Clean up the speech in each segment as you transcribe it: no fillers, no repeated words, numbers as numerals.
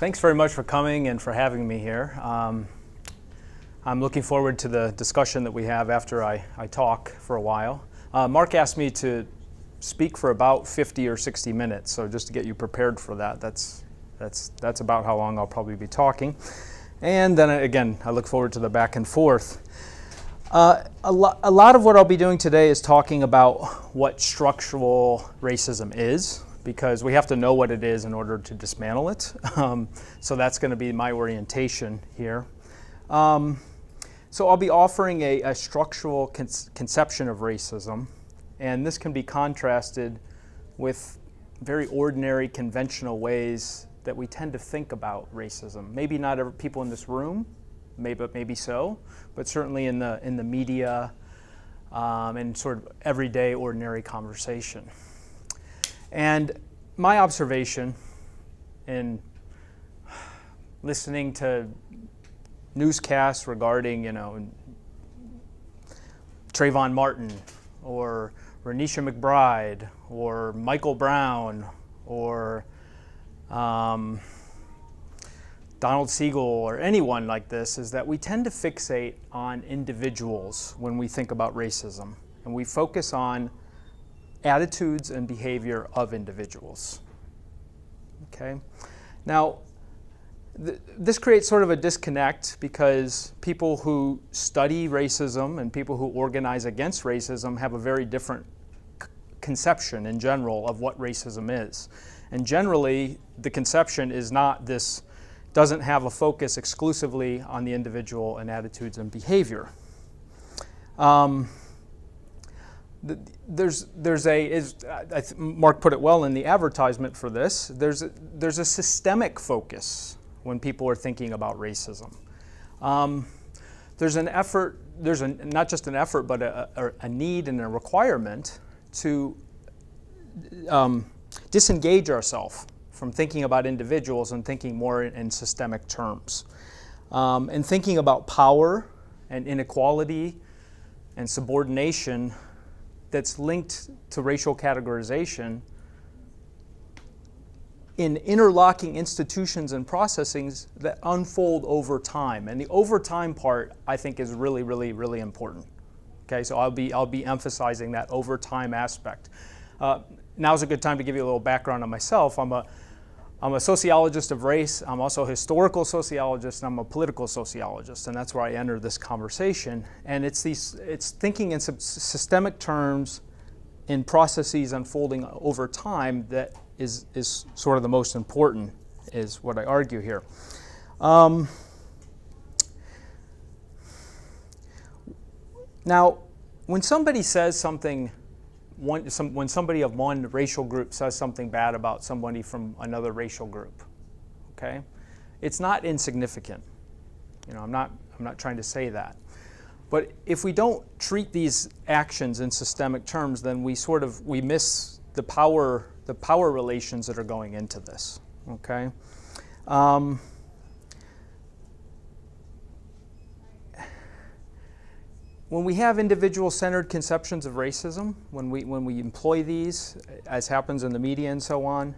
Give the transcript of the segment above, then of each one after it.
Thanks very much for coming and for having me here. I'm looking forward to the discussion that we have after I talk for a while. Mark asked me to speak for about 50 or 60 minutes, so just to get you prepared for that, that's about how long I'll probably be talking. And then again, I look forward to the back and forth. A lot of what I'll be doing today is talking about what structural racism is, because we have to know what it is in order to dismantle it. So that's going to be my orientation here. So I'll be offering a structural conception of racism, and this can be contrasted with very ordinary, conventional ways that we tend to think about racism. Maybe not every people in this room, maybe so, but certainly in the media and sort of everyday, ordinary conversation. And my observation in listening to newscasts regarding, Trayvon Martin or Renisha McBride or Michael Brown or Donald Siegel or anyone like this is that we tend to fixate on individuals when we think about racism, and we focus on attitudes and behavior of individuals. Okay? Now, this creates sort of a disconnect because people who study racism and people who organize against racism have a very different conception in general of what racism is. And generally, the conception is not this, doesn't have a focus exclusively on the individual and attitudes and behavior. Mark put it well in the advertisement for this. There's a systemic focus when people are thinking about racism. There's an effort. Not just an effort, but a need and a requirement to disengage ourselves from thinking about individuals and thinking more in systemic terms, and thinking about power and inequality and subordination that's linked to racial categorization in interlocking institutions and processings that unfold over time. And the over time part, I think, is really, really, really important. Okay, so I'll be emphasizing that over time aspect. Now's a good time to give you a little background on myself. I'm a sociologist of race. I'm also a historical sociologist, and I'm a political sociologist, and that's where I enter this conversation. And it's thinking in systemic terms in processes unfolding over time that is sort of the most important, is what I argue here. Now, when somebody says something, when somebody of one racial group says something bad about somebody from another racial group, okay, it's not insignificant. I'm not trying to say that. But if we don't treat these actions in systemic terms, then we miss the power relations that are going into this. Okay. When we have individual-centered conceptions of racism, when we employ these, as happens in the media and so on,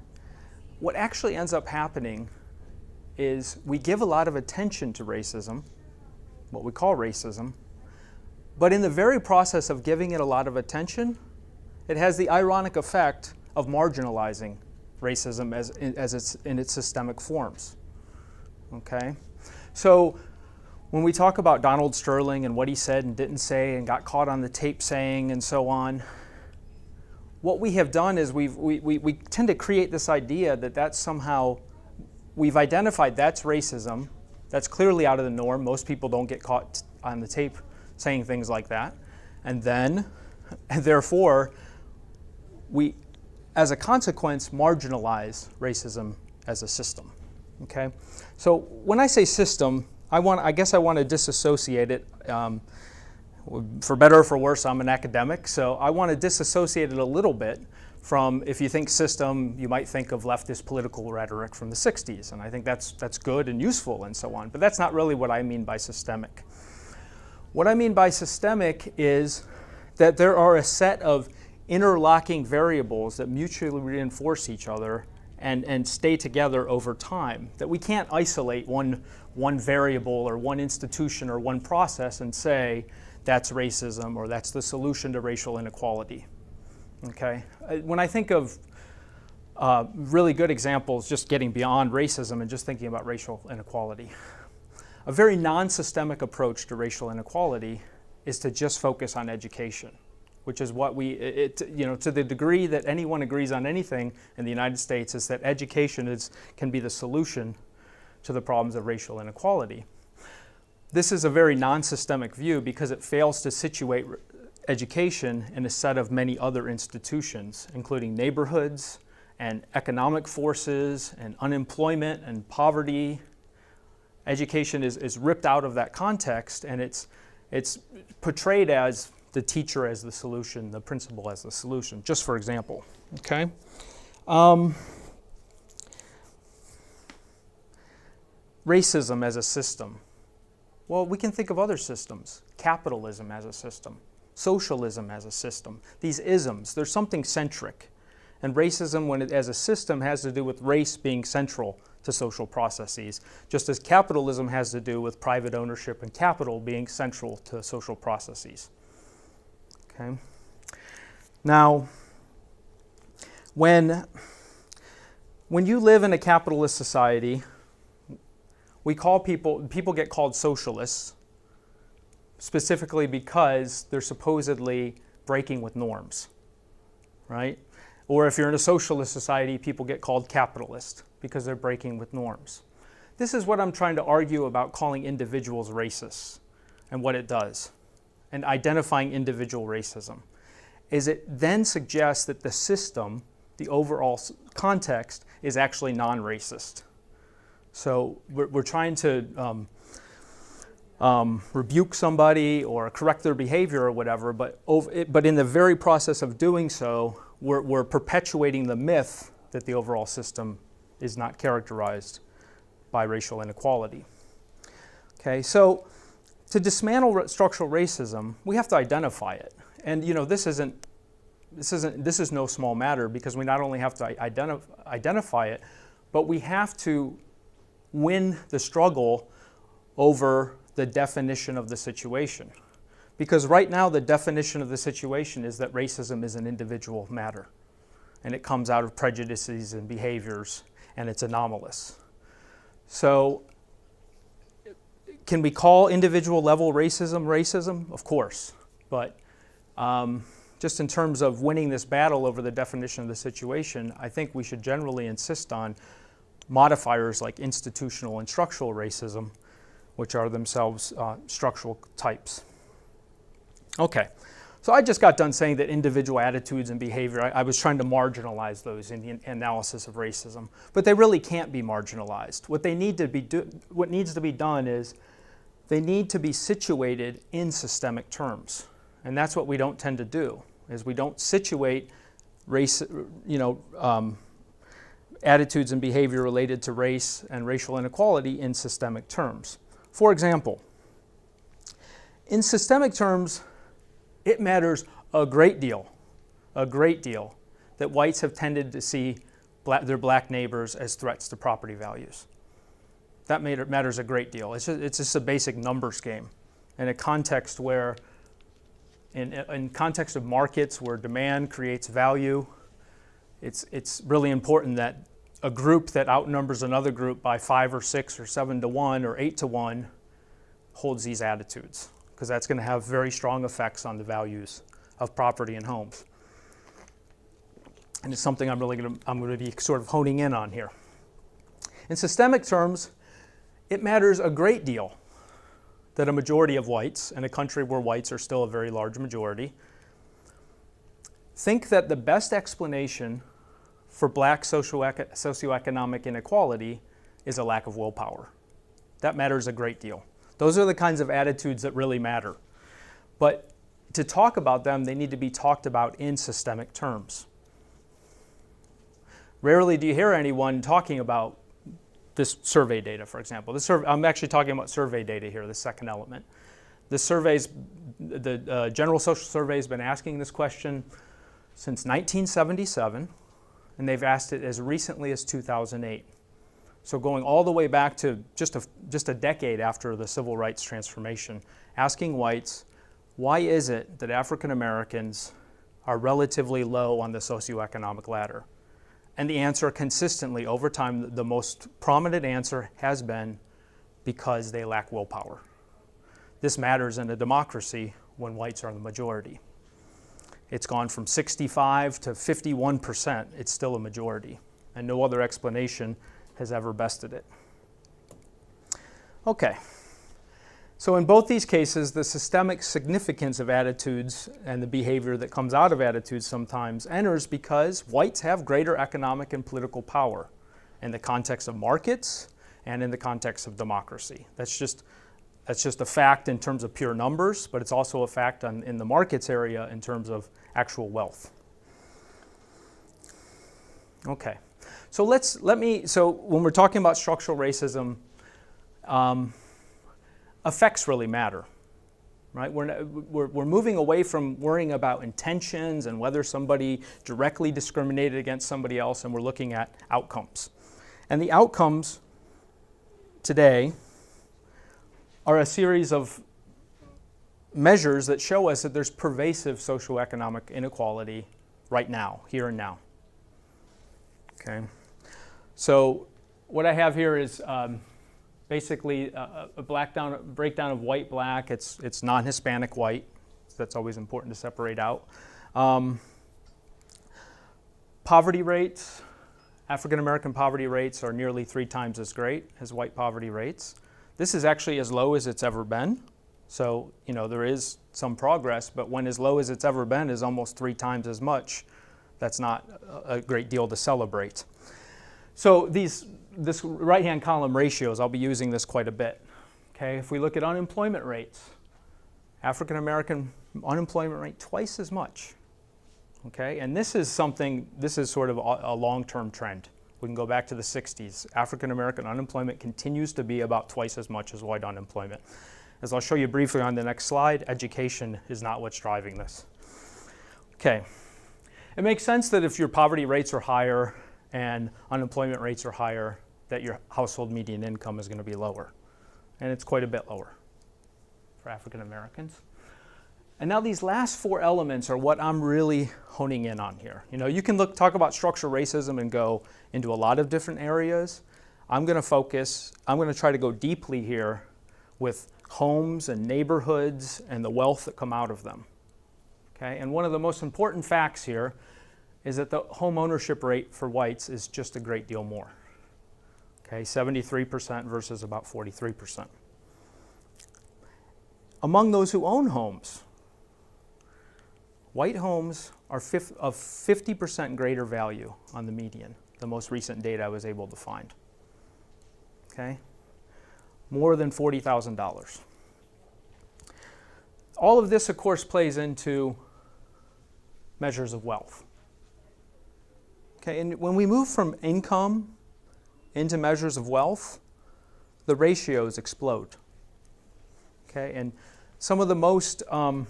what actually ends up happening is we give a lot of attention to racism, what we call racism, but in the very process of giving it a lot of attention, it has the ironic effect of marginalizing racism as it's in its systemic forms. Okay? So when we talk about Donald Sterling and what he said and didn't say and got caught on the tape saying and so on, what we have done is we tend to create this idea that that's somehow, we've identified that's racism, that's clearly out of the norm. Most people don't get caught on the tape saying things like that. And therefore, we, as a consequence, marginalize racism as a system. Okay? So when I say system, I guess I want to disassociate it. For better or for worse, I'm an academic, so I want to disassociate it a little bit from, if you think system, you might think of leftist political rhetoric from the 60s, and I think that's good and useful and so on, but that's not really what I mean by systemic. What I mean by systemic is that there are a set of interlocking variables that mutually reinforce each other and stay together over time. That we can't isolate one variable or one institution or one process and say that's racism or that's the solution to racial inequality. Okay? When I think of really good examples, just getting beyond racism and just thinking about racial inequality, a very non-systemic approach to racial inequality is to just focus on education, which is what to the degree that anyone agrees on anything in the United States, is that education can be the solution to the problems of racial inequality. This is a very non-systemic view because it fails to situate education in a set of many other institutions, including neighborhoods and economic forces and unemployment and poverty. Education is ripped out of that context, and it's portrayed as the teacher as the solution, the principal as the solution, just for example. Okay? Racism as a system. Well, we can think of other systems. Capitalism as a system. Socialism as a system. These isms, there's something centric. And racism, as a system, has to do with race being central to social processes, just as capitalism has to do with private ownership and capital being central to social processes. Okay. Now, when you live in a capitalist society, we call people get called socialists, specifically because they're supposedly breaking with norms, right? Or if you're in a socialist society, people get called capitalist because they're breaking with norms. This is what I'm trying to argue about calling individuals racist and what it does, and identifying individual racism, is it then suggests that the system, the overall context, is actually non-racist. So we're trying to rebuke somebody or correct their behavior or whatever, but in the very process of doing so, we're perpetuating the myth that the overall system is not characterized by racial inequality. Okay, so to dismantle structural racism, we have to identify it. And this is no small matter, because we not only have to identify it, but we have to win the struggle over the definition of the situation. Because right now the definition of the situation is that racism is an individual matter, and it comes out of prejudices and behaviors, and it's anomalous. So can we call individual level racism? Of course. But just in terms of winning this battle over the definition of the situation, I think we should generally insist on modifiers like institutional and structural racism, which are themselves structural types. Okay, so I just got done saying that individual attitudes and behavior, I was trying to marginalize those in the analysis of racism, but they really can't be marginalized. What needs to be done is they need to be situated in systemic terms, and that's what we don't tend to do, is we don't situate race, attitudes and behavior related to race and racial inequality in systemic terms. For example, in systemic terms, it matters a great deal that whites have tended to see their black neighbors as threats to property values. That matters a great deal. It's just a basic numbers game in a context where, in context of markets where demand creates value, it's really important that a group that outnumbers another group by 5 or 6 or 7 to 1 or 8 to 1 holds these attitudes, because that's going to have very strong effects on the values of property and homes. And it's something I'm going to be sort of honing in on here. In systemic terms, it matters a great deal that a majority of whites, in a country where whites are still a very large majority, think that the best explanation for black socioeconomic inequality is a lack of willpower. That matters a great deal. Those are the kinds of attitudes that really matter. But to talk about them, they need to be talked about in systemic terms. Rarely do you hear anyone talking about this survey data, for example. I'm actually talking about survey data here, the second element. The General Social Survey has been asking this question since 1977. and they've asked it as recently as 2008. So going all the way back to just a decade after the civil rights transformation, asking whites, why is it that African Americans are relatively low on the socioeconomic ladder? And the answer consistently over time, the most prominent answer has been because they lack willpower. This matters in a democracy when whites are the majority. It's gone from 65 to 51%. It's still a majority, and no other explanation has ever bested it. Okay, so in both these cases, the systemic significance of attitudes and the behavior that comes out of attitudes sometimes enters because whites have greater economic and political power in the context of markets and in the context of democracy. That's just a fact in terms of pure numbers, but it's also a fact in the markets area in terms of actual wealth. Okay, so so when we're talking about structural racism, effects really matter, right? We're moving away from worrying about intentions and whether somebody directly discriminated against somebody else, and we're looking at outcomes. And the outcomes today are a series of measures that show us that there's pervasive socioeconomic inequality right now, here and now. Okay, so what I have here is basically a breakdown of white-black. It's non-Hispanic white. So that's always important to separate out. Poverty rates, African American poverty rates are nearly 3 times as great as white poverty rates. This is actually as low as it's ever been. So, you know, there is some progress, but when as low as it's ever been is almost 3 times as much, that's not a great deal to celebrate. So this right-hand column ratios, I'll be using this quite a bit. Okay, if we look at unemployment rates, African American unemployment rate twice as much. Okay, and this is sort of a long-term trend. We can go back to the 60s. African American unemployment continues to be about twice as much as white unemployment. As I'll show you briefly on the next slide, education is not what's driving this. Okay, it makes sense that if your poverty rates are higher and unemployment rates are higher, that your household median income is going to be lower. And it's quite a bit lower for African Americans. And now these last 4 elements are what I'm really honing in on here. You know, you can talk about structural racism and go into a lot of different areas. I'm going to try to go deeply here with homes and neighborhoods and the wealth that come out of them. Okay, and one of the most important facts here is that the home ownership rate for whites is just a great deal more. Okay, 73% versus about 43%. Among those who own homes, white homes are of 50% greater value on the median, the most recent data I was able to find. Okay, more than $40,000. All of this, of course, plays into measures of wealth. Okay, and when we move from income into measures of wealth, the ratios explode. Okay, and some of the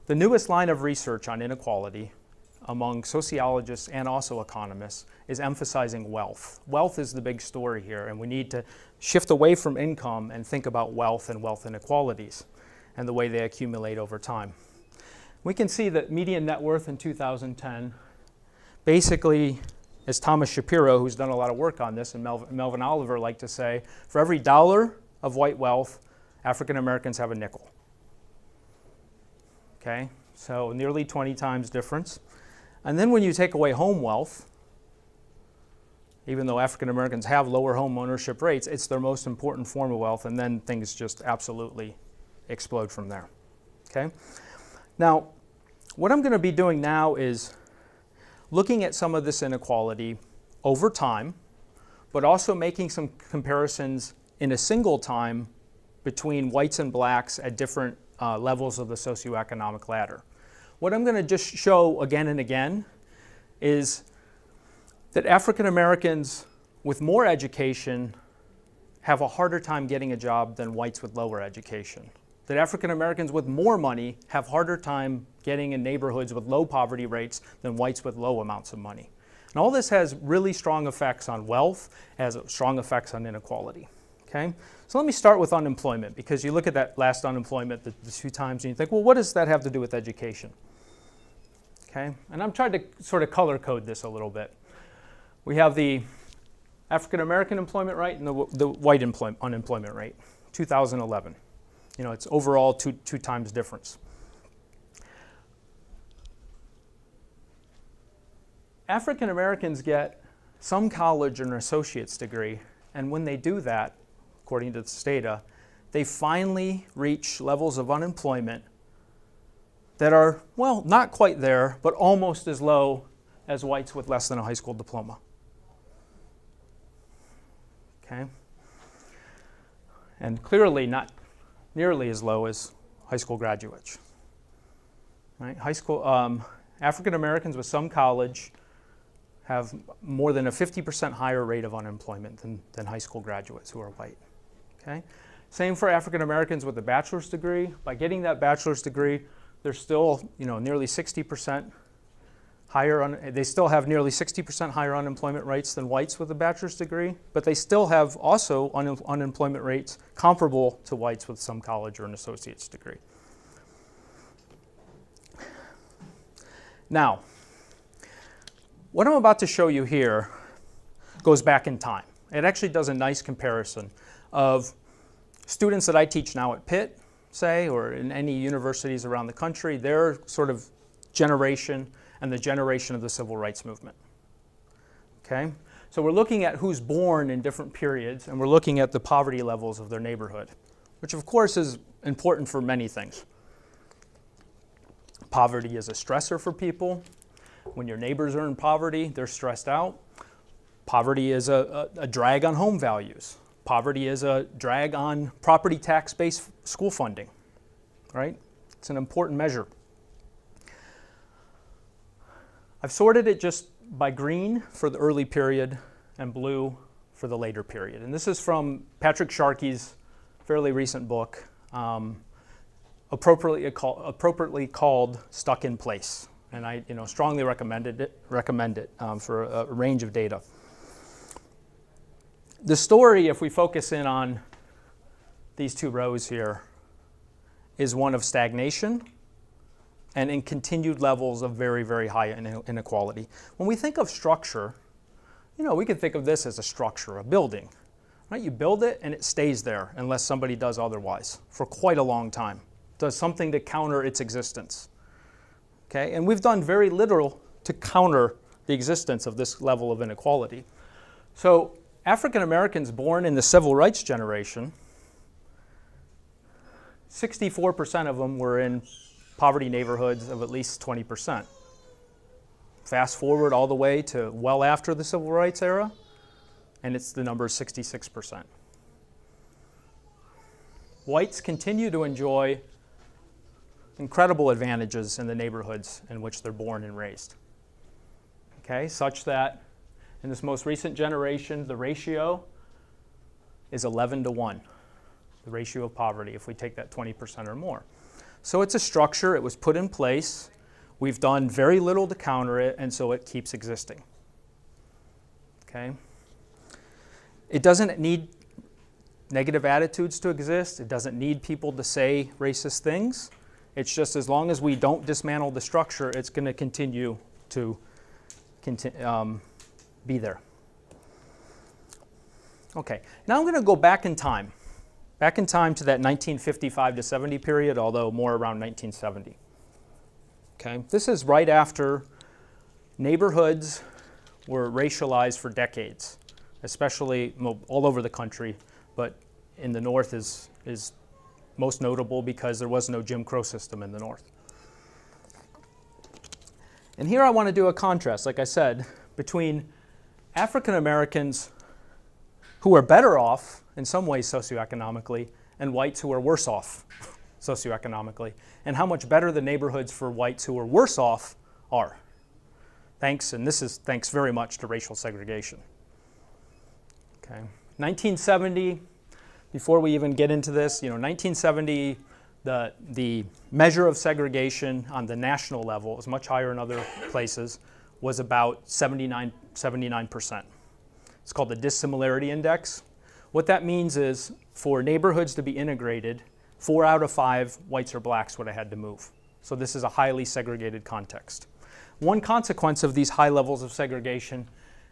the newest line of research on inequality among sociologists and also economists is emphasizing wealth. Wealth is the big story here, and we need to shift away from income and think about wealth and wealth inequalities and the way they accumulate over time. We can see that median net worth in 2010, basically, as Thomas Shapiro, who's done a lot of work on this, and Melvin Oliver like to say, for every $1 of white wealth, African Americans have a nickel. Okay, so nearly 20 times difference. And then when you take away home wealth, even though African Americans have lower home ownership rates, it's their most important form of wealth, and then things just absolutely explode from there. Okay? Now, what I'm going to be doing now is looking at some of this inequality over time, but also making some comparisons in a single time between whites and blacks at different levels of the socioeconomic ladder. What I'm going to just show again and again is that African Americans with more education have a harder time getting a job than whites with lower education. That African Americans with more money have harder time getting in neighborhoods with low poverty rates than whites with low amounts of money. And all this has really strong effects on wealth, has strong effects on inequality. Okay? So let me start with unemployment, because you look at that last unemployment the 2 times and you think, well, what does that have to do with education? Okay? And I'm trying to sort of color code this a little bit. We have the African American employment rate and the white unemployment rate, 2011. You know, it's overall two times difference. African Americans get some college or an associate's degree, and when they do that, according to this data, they finally reach levels of unemployment that are, well, not quite there, but almost as low as whites with less than a high school diploma. Okay? And clearly not nearly as low as high school graduates. Right? African Americans with some college have more than a 50% higher rate of unemployment than high school graduates who are white. Okay? Same for African Americans with a bachelor's degree. By getting that bachelor's degree, they're still, nearly 60% higher. They still have nearly 60% higher unemployment rates than whites with a bachelor's degree, but they still have also unemployment rates comparable to whites with some college or an associate's degree. Now, what I'm about to show you here goes back in time. It actually does a nice comparison of students that I teach now at Pitt, say, or in any universities around the country, their sort of generation and the generation of the civil rights movement. Okay? So we're looking at who's born in different periods, and we're looking at the poverty levels of their neighborhood, which of course is important for many things. Poverty is a stressor for people. When your neighbors are in poverty, they're stressed out. Poverty is a drag on home values. Poverty is a drag on property tax-based school funding, right? It's an important measure. I've sorted it just by green for the early period and blue for the later period. And this is from Patrick Sharkey's fairly recent book, appropriately called Stuck in Place. And I strongly recommend it for a range of data. The story, if we focus in on these 2 rows here, is one of stagnation and in continued levels of very, very high inequality. When we think of structure, we can think of this as a structure, a building. Right? You build it and it stays there unless somebody does otherwise for quite a long time, does something to counter its existence. Okay? And we've done very little to counter the existence of this level of inequality. So African Americans born in the civil rights generation, 64% of them were in poverty neighborhoods of at least 20%. Fast forward all the way to well after the civil rights era, and the number is 66%. Whites continue to enjoy incredible advantages in the neighborhoods in which they're born and raised. Okay, such that in this most recent generation, the ratio is 11 to 1, the ratio of poverty, if we take that 20% or more. So it's a structure, it was put in place, we've done very little to counter it, and so it keeps existing. Okay? It doesn't need negative attitudes to exist, it doesn't need people to say racist things. It's just as long as we don't dismantle the structure, it's going to continue to be there. Okay, now I'm going to go back in time to that 1955 to 70 period, although more around 1970. Okay, this is right after neighborhoods were racialized for decades, especially all over the country, but in the North is most notable because there was no Jim Crow system in the North. And here I want to do a contrast, like I said, between African Americans who are better off in some ways socioeconomically and whites who are worse off socioeconomically, and how much better the neighborhoods for whites who are worse off are. Thanks very much to racial segregation. Okay, 1970, before we even get into this, 1970, the measure of segregation on the national level is much higher in other places, was about 79%. It's called the dissimilarity index. What that means is for neighborhoods to be integrated, 4 out of 5 whites or blacks would have had to move. So this is a highly segregated context. One consequence of these high levels of segregation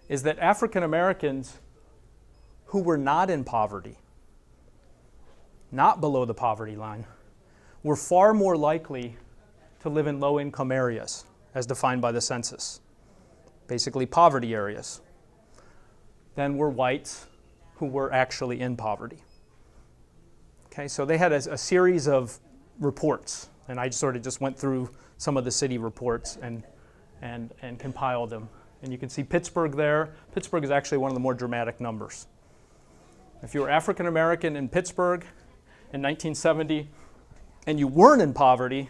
is that African Americans who were not in poverty, not below the poverty line, were far more likely to live in low-income areas, as defined by the census, basically poverty areas, than were whites who were actually in poverty. Okay, so they had a series of reports, and I sort of just went through some of the city reports and compiled them. And you can see Pittsburgh there. Pittsburgh is actually one of the more dramatic numbers. If you were African American in Pittsburgh in 1970 and you weren't in poverty,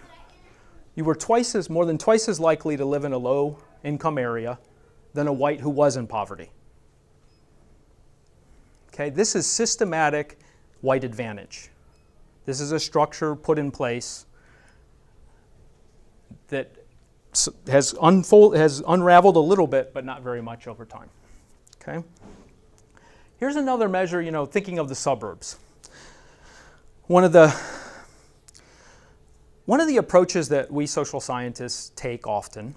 you were more than twice as likely to live in a low income area than a white who was in poverty. Okay, this is systematic white advantage. This is a structure put in place that has unraveled a little bit, but not very much over time. Okay. Here's another measure, thinking of the suburbs. One of the approaches that we social scientists take often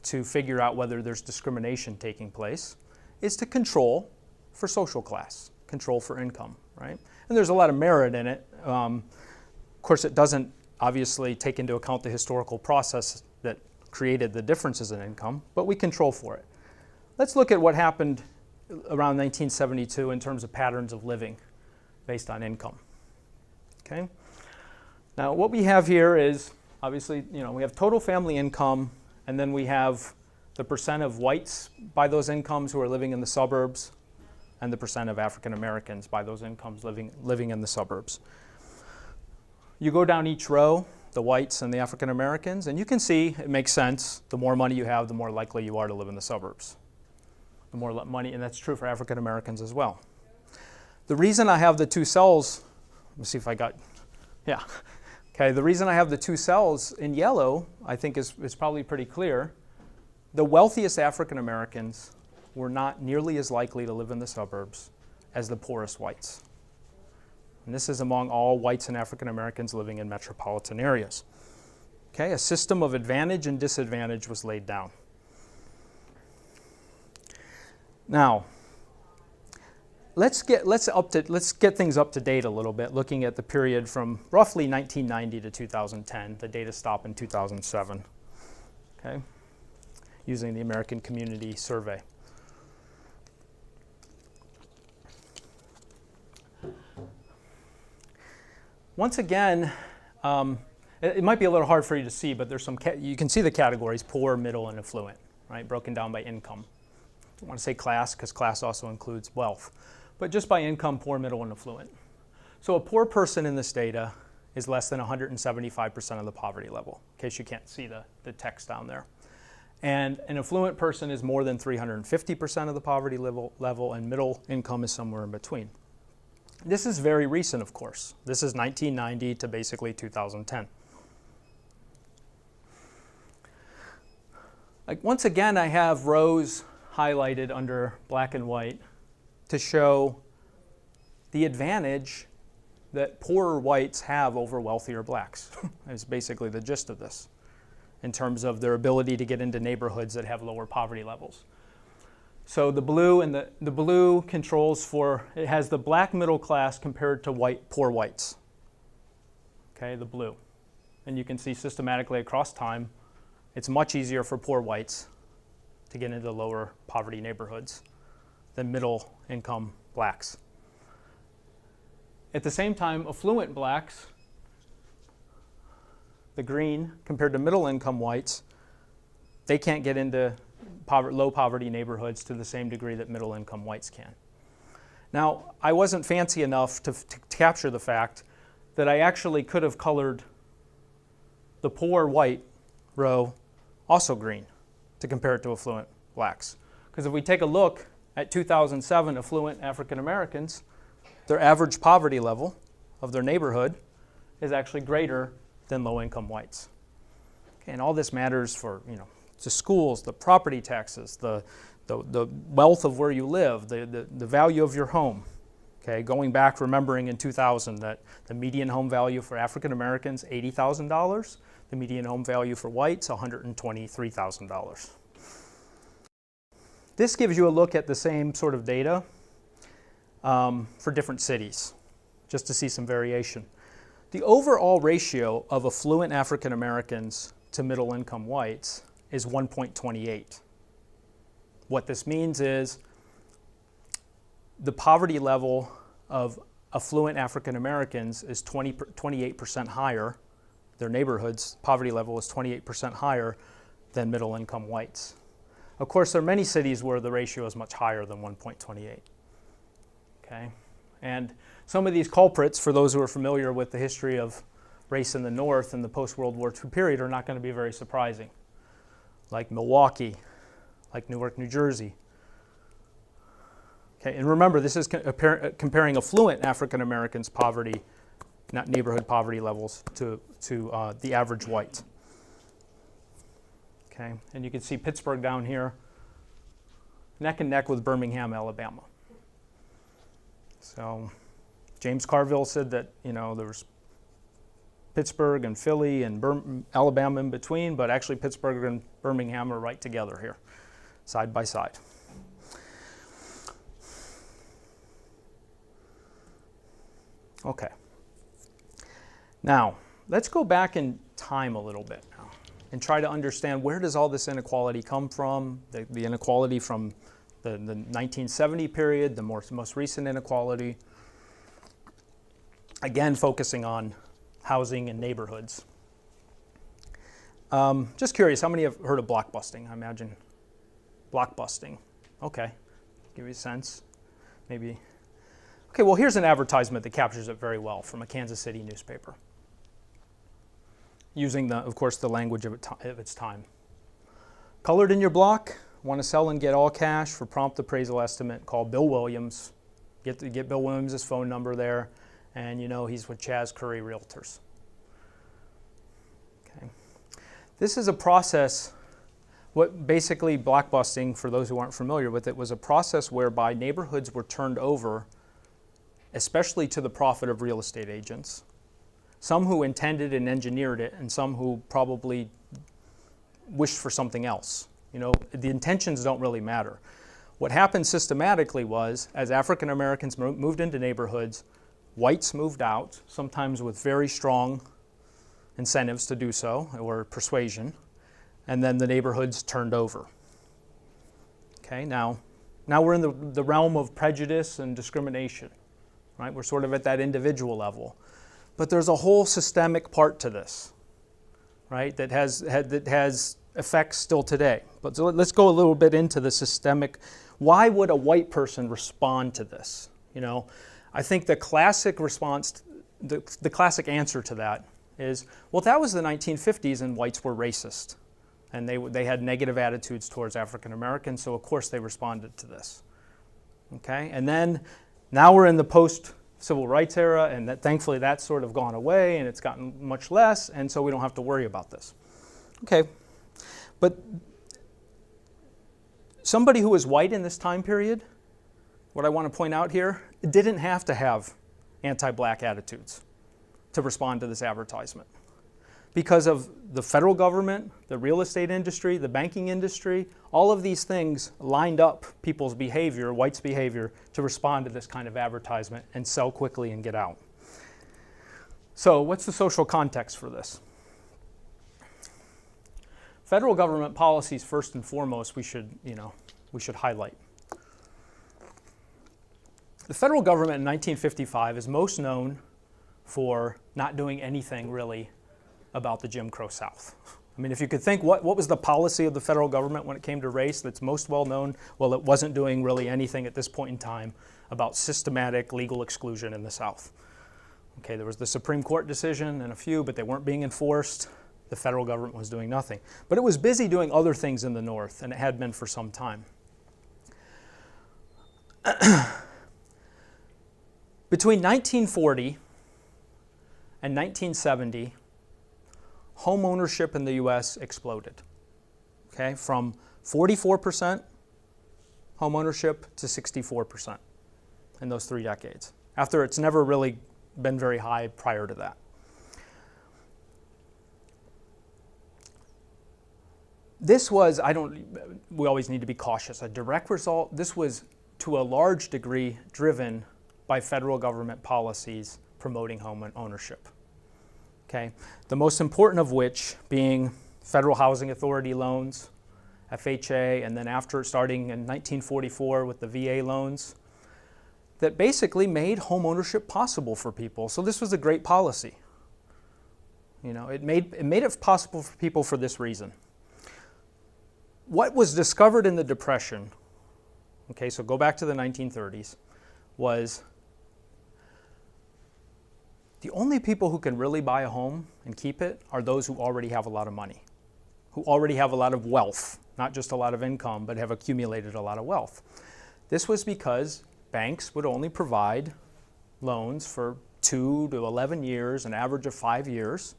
to figure out whether there's discrimination taking place is to control for social class, control for income, right? And there's a lot of merit in it. Of course, it doesn't obviously take into account the historical process that created the differences in income, but we control for it. Let's look at what happened around 1972 in terms of patterns of living based on income. Okay. Now, what we have here is obviously, we have total family income, and then we have the percent of whites by those incomes who are living in the suburbs, and the percent of African Americans by those incomes living in the suburbs. You go down each row, the whites and the African Americans, and you can see it makes sense. The more money you have, the more likely you are to live in the suburbs. The more money, and that's true for African Americans as well. The reason I have the two cells, let me see if I got, yeah. Okay, the reason I have the two cells in yellow, I think is probably pretty clear. The wealthiest African Americans were not nearly as likely to live in the suburbs as the poorest whites. And this is among all whites and African Americans living in metropolitan areas. Okay, a system of advantage and disadvantage was laid down. Now, let's get things up to date a little bit, looking at the period from roughly 1990 to 2010. The data stop in 2007. Okay, using the American Community Survey. Once again, it might be a little hard for you to see, but there's you can see the categories: poor, middle, and affluent, right? Broken down by income. I don't want to say class, because class also includes wealth, but just by income, poor, middle, and affluent. So a poor person in this data is less than 175% of the poverty level, in case you can't see the text down there. And an affluent person is more than 350% of the poverty level, and middle income is somewhere in between. This is very recent, of course. This is 1990 to basically 2010. Once again, I have rows highlighted under black and white to show the advantage that poorer whites have over wealthier blacks. Is basically the gist of this, in terms of their ability to get into neighborhoods that have lower poverty levels. So the blue and the blue controls for, it has the black middle class compared to poor whites. Okay, the blue. And you can see systematically across time, it's much easier for poor whites to get into lower poverty neighborhoods than middle income blacks. At the same time, affluent blacks, the green, compared to middle income whites, they can't get into low poverty neighborhoods to the same degree that middle income whites can. Now, I wasn't fancy enough to capture the fact that I actually could have colored the poor white row also green to compare it to affluent blacks. Because if we take a look at 2007 affluent African Americans, their average poverty level of their neighborhood is actually greater than low income whites. Okay, and all this matters for the schools, the property taxes, the wealth of where you live, the value of your home. Okay, going back, remembering in 2000 that the median home value for African Americans, $80,000. The median home value for whites, $123,000. This gives you a look at the same sort of data for different cities, just to see some variation. The overall ratio of affluent African Americans to middle income whites is 1.28. What this means is the poverty level of affluent African Americans is 28% higher. Their neighborhoods' poverty level is 28% higher than middle income whites. Of course, there are many cities where the ratio is much higher than 1.28. Okay? And some of these culprits, for those who are familiar with the history of race in the North in the post-World War II period, are not going to be very surprising. Like Milwaukee, like Newark, New Jersey. Okay, and remember, this is comparing affluent African Americans' poverty, not neighborhood poverty levels, to the average white. Okay, and you can see Pittsburgh down here, neck and neck with Birmingham, Alabama. So James Carville said that, you know, there was Pittsburgh and Philly and Alabama in between, but actually Pittsburgh and Birmingham are right together here, side by side. Okay. Now, let's go back in time a little bit now and try to understand, where does all this inequality come from? The inequality from the 1970 period, the most recent inequality. Again, focusing on housing and neighborhoods. Just curious, how many have heard of blockbusting? I imagine blockbusting. Okay, give you a sense, maybe. Okay, well, here's an advertisement that captures it very well from a Kansas City newspaper, using, of course, the language of its time. Colored in your block, want to sell and get all cash for prompt appraisal estimate, call Bill Williams. Get Bill Williams' phone number there, and you know he's with Chaz Curry Realtors. Okay. This is a process, what basically blockbusting, for those who aren't familiar with it, was a process whereby neighborhoods were turned over, especially to the profit of real estate agents. Some who intended and engineered it, and some who probably wished for something else. You know, the intentions don't really matter. What happened systematically was, as African Americans moved into neighborhoods, whites moved out, sometimes with very strong incentives to do so, or persuasion, and then the neighborhoods turned over. Okay, now we're in the realm of prejudice and discrimination, right? We're sort of at that individual level. But there's a whole systemic part to this, right, that has effects still today. But so let's go a little bit into the systemic. Why would a white person respond to this? You know, I think the classic response, the classic answer to that is, well, that was the 1950s and whites were racist. And they had negative attitudes towards African Americans, so of course they responded to this. Okay, and then now we're in the post-civil rights era, and thankfully that's sort of gone away and it's gotten much less, and so we don't have to worry about this. Okay, but somebody who was white in this time period, what I want to point out here, didn't have to have anti-black attitudes to respond to this advertisement. Because of the federal government, the real estate industry, the banking industry, all of these things lined up people's behavior, whites' behavior, to respond to this kind of advertisement and sell quickly and get out. So what's the social context for this? Federal government policies, first and foremost, we should highlight. The federal government in 1955 is most known for not doing anything really about the Jim Crow South. I mean, if you could think, what was the policy of the federal government when it came to race that's most well known? Well, it wasn't doing really anything at this point in time about systematic legal exclusion in the South. Okay, there was the Supreme Court decision and a few, but they weren't being enforced. The federal government was doing nothing. But it was busy doing other things in the North, and it had been for some time. Between 1940 and 1970, home ownership in the U.S. exploded. okay, from 44% homeownership to 64% in those 3 decades, after it's never really been very high prior to that. This was, we always need to be cautious, a direct result. This was to a large degree driven by federal government policies promoting home ownership. Okay, the most important of which being Federal Housing Authority loans, FHA, and then after starting in 1944 with the VA loans, that basically made home ownership possible for people. So this was a great policy. You know, it made it possible for people for this reason. What was discovered in the Depression, okay, so go back to the 1930s, was the only people who can really buy a home and keep it are those who already have a lot of money, who already have a lot of wealth, not just a lot of income, but have accumulated a lot of wealth. This was because banks would only provide loans for 2 to 11 years, an average of 5 years.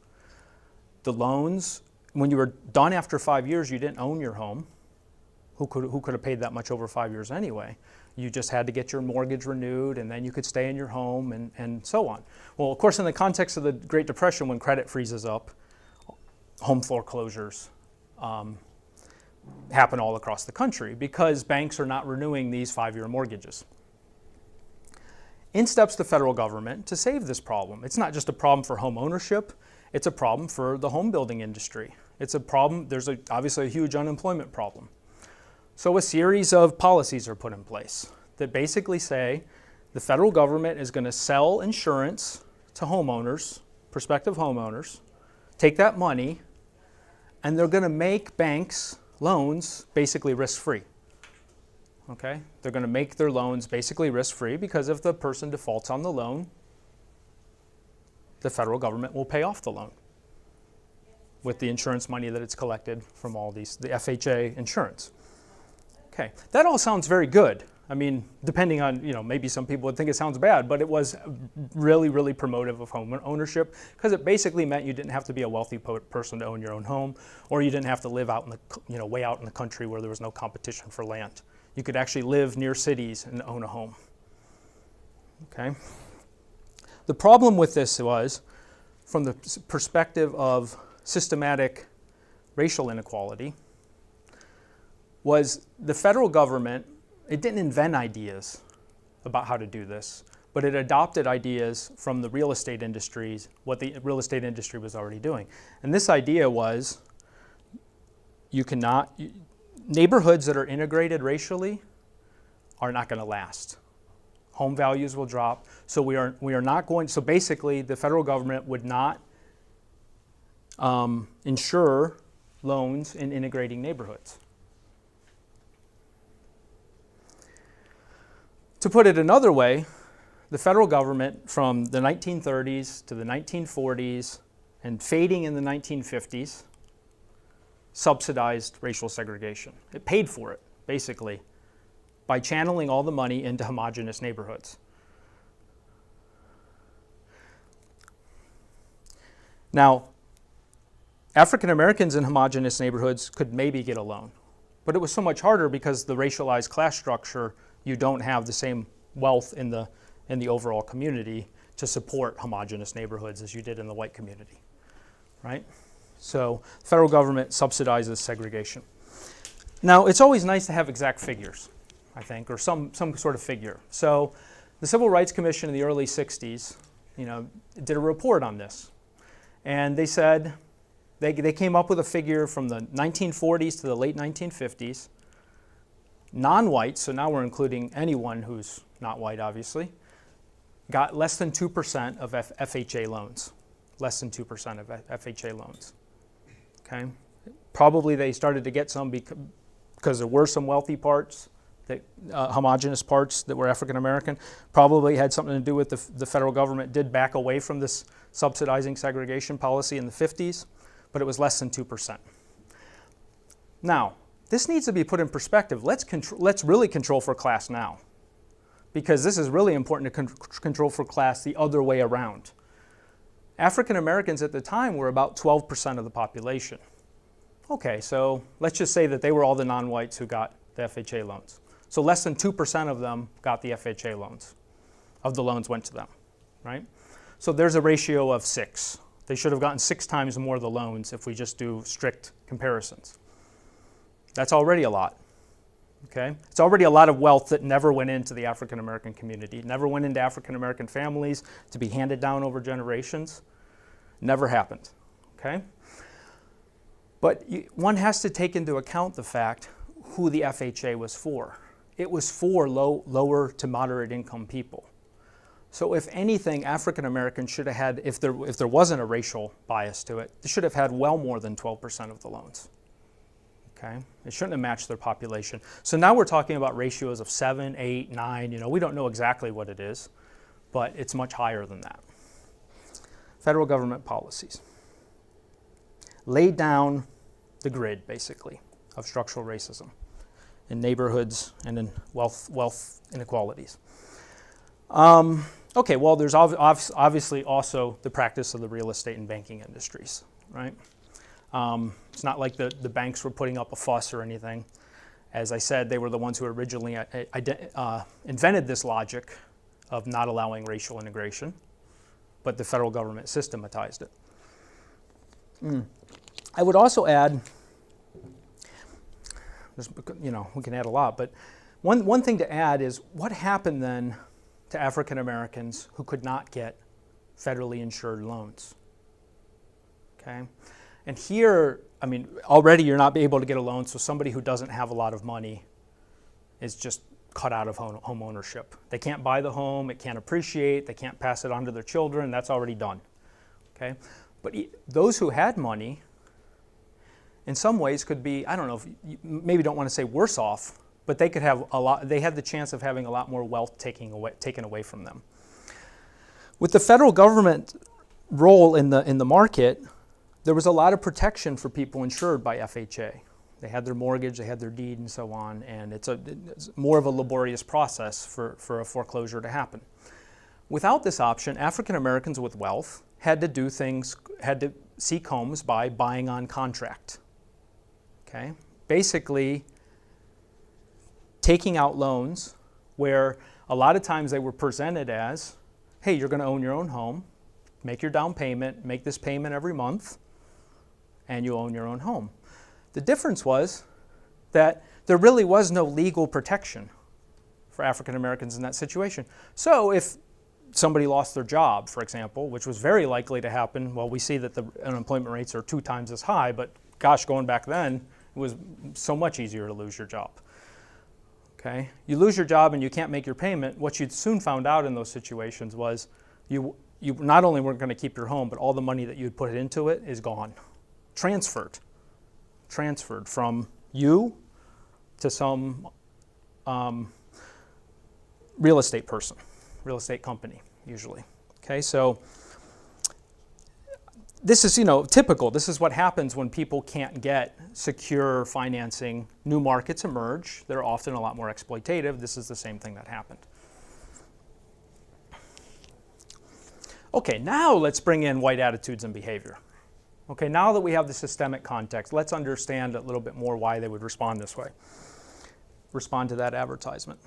The loans, when you were done after 5 years, you didn't own your home. Who could have paid that much over 5 years anyway? You just had to get your mortgage renewed, and then you could stay in your home, and so on. Well, of course, in the context of the Great Depression, when credit freezes up, home foreclosures happen all across the country because banks are not renewing these 5-year mortgages. In steps the federal government to save this problem. It's not just a problem for home ownership, it's a problem for the home building industry. It's a problem, there's obviously a huge unemployment problem. So a series of policies are put in place that basically say the federal government is going to sell insurance to homeowners, prospective homeowners, take that money, and they're going to make banks' loans basically risk-free. Okay? They're going to make their loans basically risk-free because if the person defaults on the loan, the federal government will pay off the loan with the insurance money that it's collected from all the FHA insurance. Okay, that all sounds very good. I mean, depending on, maybe some people would think it sounds bad, but it was really, really promotive of home ownership because it basically meant you didn't have to be a wealthy person to own your own home, or you didn't have to live out in the, way out in the country where there was no competition for land. You could actually live near cities and own a home. Okay. The problem with this was, from the perspective of systematic racial inequality, was the federal government, it didn't invent ideas about how to do this, but it adopted ideas from the real estate industries, what the real estate industry was already doing. And this idea was, neighborhoods that are integrated racially are not going to last. Home values will drop, so we are not going, so basically the federal government would not insure loans in integrating neighborhoods. To put it another way, the federal government from the 1930s to the 1940s and fading in the 1950s subsidized racial segregation. It paid for it, basically, by channeling all the money into homogeneous neighborhoods. Now, African Americans in homogeneous neighborhoods could maybe get a loan, but it was so much harder because the racialized class structure, you don't have the same wealth in the overall community to support homogeneous neighborhoods as you did in the white community, right? So the federal government subsidizes segregation. Now, it's always nice to have exact figures, I think, or some sort of figure. So the Civil Rights Commission in the early 60s, did a report on this. And they said, they came up with a figure from the 1940s to the late 1950s. Non-white, so now we're including anyone who's not white, obviously, got less than 2% of FHA loans. Less than 2% of FHA loans. Okay? Probably they started to get some because there were some wealthy parts, homogeneous parts that were African American. Probably had something to do with the federal government did back away from this subsidizing segregation policy in the 50s, but it was less than 2%. Now, this needs to be put in perspective. Let's really control for class now, because this is really important to control for class the other way around. African Americans at the time were about 12% of the population. Okay, so let's just say that they were all the non-whites who got the FHA loans. So less than 2% of them got the FHA loans, of the loans went to them, right? So there's a ratio of 6. They should have gotten 6 times more of the loans if we just do strict comparisons. That's already a lot, okay? It's already a lot of wealth that never went into the African American community, never went into African American families to be handed down over generations. Never happened, okay? But one has to take into account the fact who the FHA was for. It was for lower to moderate income people. So if anything, African Americans should have had, if there wasn't a racial bias to it, they should have had well more than 12% of the loans. Okay? It shouldn't have matched their population. So now we're talking about ratios of 7, 8, 9. You know, we don't know exactly what it is, but it's much higher than that. Federal government policies laid down the grid, basically, of structural racism in neighborhoods and in wealth inequalities. Okay, well, there's obviously also the practice of the real estate and banking industries, right? It's not like the banks were putting up a fuss or anything. As I said, they were the ones who originally invented this logic of not allowing racial integration, but the federal government systematized it. I would also add, you know, we can add a lot, but one thing to add is what happened then to African Americans who could not get federally insured loans, okay? And here, I mean, already you're not able to get a loan, so somebody who doesn't have a lot of money is just cut out of home ownership. They can't buy the home, it can't appreciate, they can't pass it on to their children, that's already done, okay? But those who had money, in some ways could be, I don't know, if you maybe don't want to say worse off, but they could have a lot, they had the chance of having a lot more wealth taken away from them. With the federal government role in the market, there was a lot of protection for people insured by FHA. They had their mortgage, they had their deed, and so on, and it's more of a laborious process for a foreclosure to happen. Without this option, African Americans with wealth had to seek homes by buying on contract. Okay? Basically, taking out loans where a lot of times they were presented as, hey, you're going to own your own home, make your down payment, make this payment every month, and you own your own home. The difference was that there really was no legal protection for African Americans in that situation. So if somebody lost their job, for example, which was very likely to happen, well, we see that the unemployment rates are 2 times as high, but gosh, going back then, it was so much easier to lose your job. Okay? You lose your job and you can't make your payment. What you soon found out in those situations was you not only weren't going to keep your home, but all the money that you'd put into it is gone. Transferred from you to some real estate person, real estate company, usually. Okay, so this is, typical. This is what happens when people can't get secure financing. New markets emerge. They're often a lot more exploitative. This is the same thing that happened. Okay, now let's bring in white attitudes and behavior. Okay, now that we have the systemic context, let's understand a little bit more why they would respond this way. Respond to that advertisement.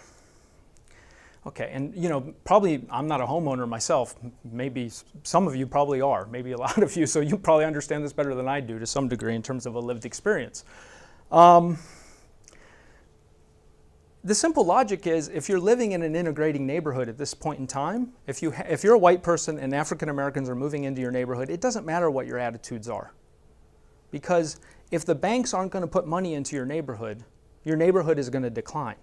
Okay, and probably I'm not a homeowner myself. Maybe some of you probably are, maybe a lot of you, so you probably understand this better than I do to some degree in terms of a lived experience. The simple logic is if you're living in an integrating neighborhood at this point in time, if you're a white person and African Americans are moving into your neighborhood, it doesn't matter what your attitudes are. Because if the banks aren't going to put money into your neighborhood is going to decline.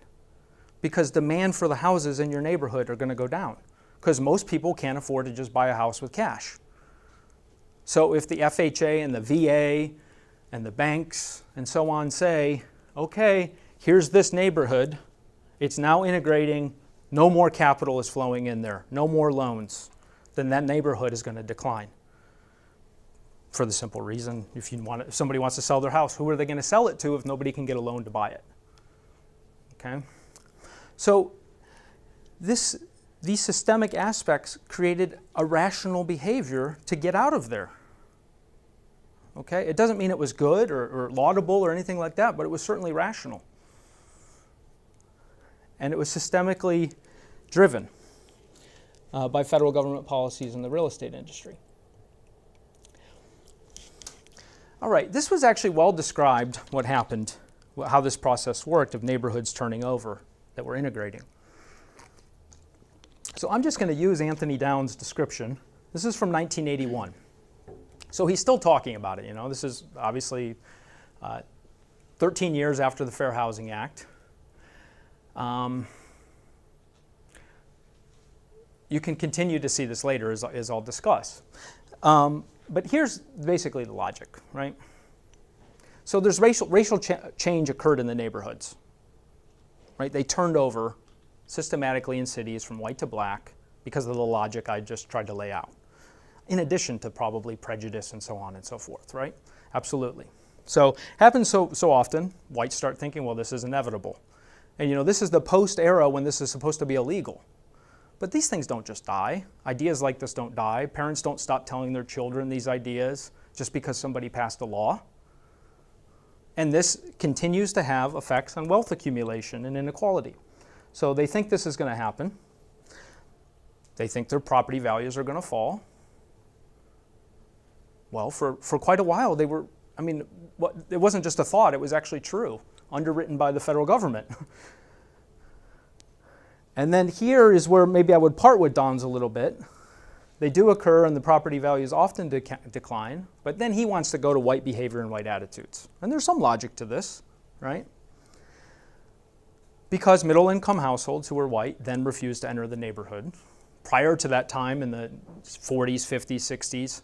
Because demand for the houses in your neighborhood are going to go down. Because most people can't afford to just buy a house with cash. So if the FHA and the VA and the banks and so on say, okay, here's this neighborhood, it's now integrating, no more capital is flowing in there, no more loans, then that neighborhood is going to decline. For the simple reason, if somebody wants to sell their house, who are they going to sell it to if nobody can get a loan to buy it? Okay? So these systemic aspects created a rational behavior to get out of there. Okay? It doesn't mean it was good or laudable or anything like that, but it was certainly rational. And it was systemically driven by federal government policies in the real estate industry. All right, this was actually well described, what happened, how this process worked of neighborhoods turning over that were integrating. So I'm just going to use Anthony Downs' description. This is from 1981. So he's still talking about it, you know. This is obviously 13 years after the Fair Housing Act. You can continue to see this later, as I'll discuss. But here's basically the logic, right? So there's racial change occurred in the neighborhoods, right? They turned over systematically in cities from white to black because of the logic I just tried to lay out, in addition to probably prejudice and so on and so forth, right? Absolutely. So happens so often, whites start thinking, well, this is inevitable. And you know, this is the post-era when this is supposed to be illegal. But these things don't just die. Ideas like this don't die. Parents don't stop telling their children these ideas just because somebody passed a law. And this continues to have effects on wealth accumulation and inequality. So they think this is going to happen. They think their property values are going to fall. Well, for quite a while, they were, I mean, it wasn't just a thought, it was actually true, underwritten by the federal government. And then here is where maybe I would part with Don's a little bit. They do occur and the property values often decline, but then he wants to go to white behavior and white attitudes. And there's some logic to this, right? Because middle-income households who were white then refused to enter the neighborhood. Prior to that time in the 40s, 50s, 60s,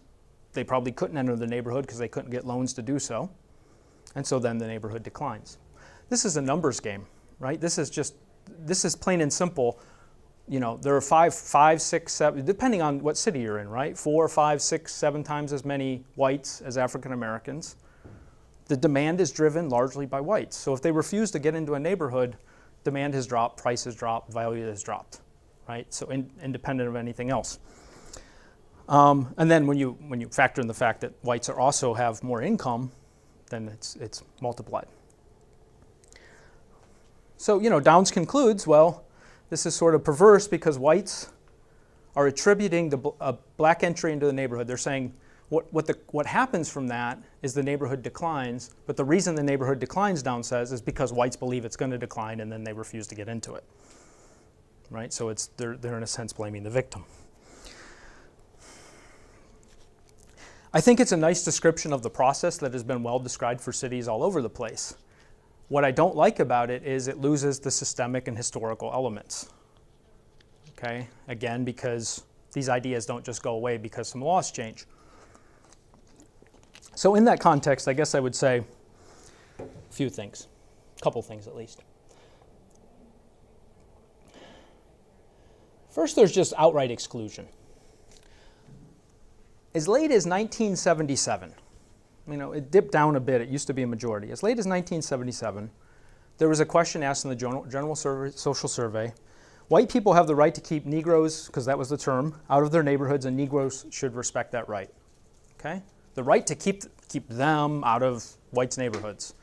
they probably couldn't enter the neighborhood because they couldn't get loans to do so. And so then the neighborhood declines. This is a numbers game, right? This is plain and simple. You know, there are 5, 6, 7, depending on what city you're in, right? 4, 5, 6, 7 times as many whites as African Americans. The demand is driven largely by whites. So if they refuse to get into a neighborhood, demand has dropped, price has dropped, value has dropped, right? So independent of anything else. And then when you factor in the fact that whites also have more income, then it's multiplied. So, you know, Downs concludes, well, this is sort of perverse because whites are attributing a black entry into the neighborhood. They're saying what happens from that is the neighborhood declines, but the reason the neighborhood declines, Downs says, is because whites believe it's going to decline and then they refuse to get into it. Right? So they're in a sense blaming the victim. I think it's a nice description of the process that has been well described for cities all over the place. What I don't like about it is it loses the systemic and historical elements. Okay? Again, because these ideas don't just go away because some laws change. So in that context, I guess I would say a few things, a couple things at least. First, there's just outright exclusion. As late as 1977, you know, it dipped down a bit. It used to be a majority. As late as 1977, there was a question asked in the General Social Survey. White people have the right to keep Negroes, because that was the term, out of their neighborhoods, and Negroes should respect that right. Okay? The right to keep them out of whites' neighborhoods.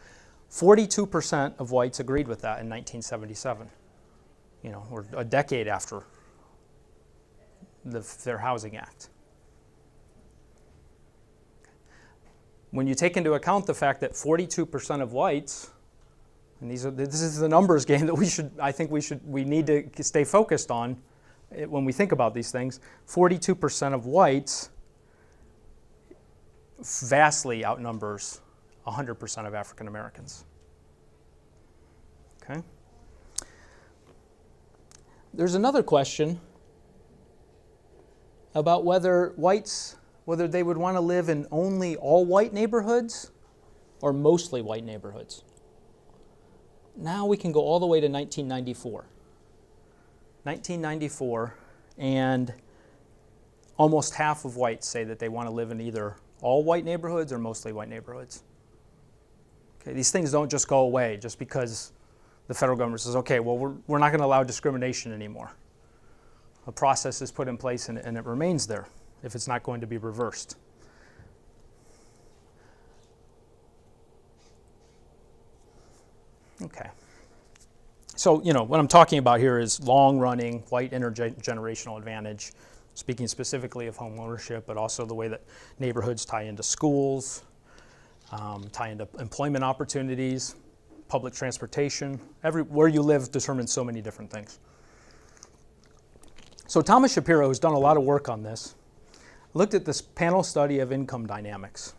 42% of whites agreed with that in 1977. You know, or a decade after the Fair Housing Act. When you take into account the fact that 42% of whites, and this is the numbers game that we need to stay focused on when we think about these things. 42% of whites vastly outnumbers 100% of African Americans. Okay? There's another question about whether they would want to live in only all white neighborhoods or mostly white neighborhoods. Now we can go all the way to 1994. 1994, and almost half of whites say that they want to live in either all white neighborhoods or mostly white neighborhoods. Okay, these things don't just go away just because the federal government says, okay, well, we're not going to allow discrimination anymore. A process is put in place and it remains there if it's not going to be reversed. Okay. So, what I'm talking about here is long-running white intergenerational advantage, speaking specifically of home ownership, but also the way that neighborhoods tie into schools, tie into employment opportunities, public transportation. Where you live determines so many different things. So Thomas Shapiro, who's done a lot of work on this, looked at this panel study of income dynamics.